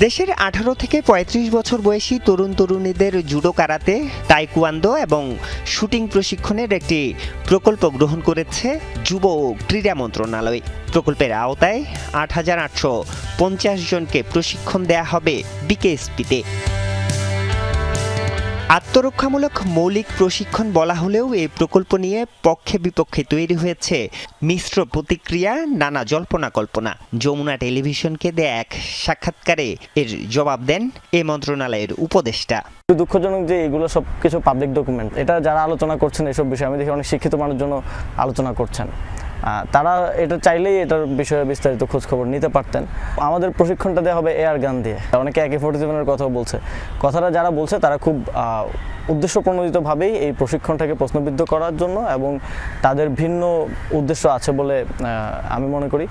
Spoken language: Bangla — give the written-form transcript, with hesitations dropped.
দেশের 18 থেকে 35 বছর বয়সী তরুণ তরুণীদের জুডো কারাতে, তাইকোয়ান্দো এবং শুটিং প্রশিক্ষণের একটি প্রকল্প গ্রহণ করেছে যুব ও ক্রীড়া মন্ত্রণালয়। প্রকল্পের আওতায় 8,850 জনকে প্রশিক্ষণ দেয়া হবে বিকেএসপিতে। আত্মরক্ষামূলক মৌলিক প্রশিক্ষণ বলা হলেও এই প্রকল্প নিয়ে পক্ষে বিপক্ষে তৈরি হয়েছে মিশ্র প্রতিক্রিয়া, নানা জল্পনা কল্পনা। যমুনা টেলিভিশনকে দেয়া এক সাক্ষাৎকারে এর জবাব দেন এ মন্ত্রণালয়ের উপদেষ্টা। দুঃখজনক যে এগুলো সব কিছু পাবলিক ডকুমেন্ট, এটা যারা আলোচনা করছেন এসব বিষয়ে আমি দেখি অনেক শিক্ষিত মানুষজন আলোচনা করছেন। তারা এটা চাইলেই এটার বিষয়ে বিস্তারিত খোঁজ খবর নিতে পারতেন। আমাদের প্রশিক্ষণটা দেওয়া হবে এয়ার গান দিয়ে। অনেকে AK-47-এর কথাও বলছে। কথাটা যারা বলছে তারা খুব উদ্দেশ্য প্রণোদিতভাবেই এই প্রশিক্ষণটাকে প্রশ্নবিদ্ধ করার জন্য এবং তাদের ভিন্ন উদ্দেশ্য আছে বলে আমি মনে করি।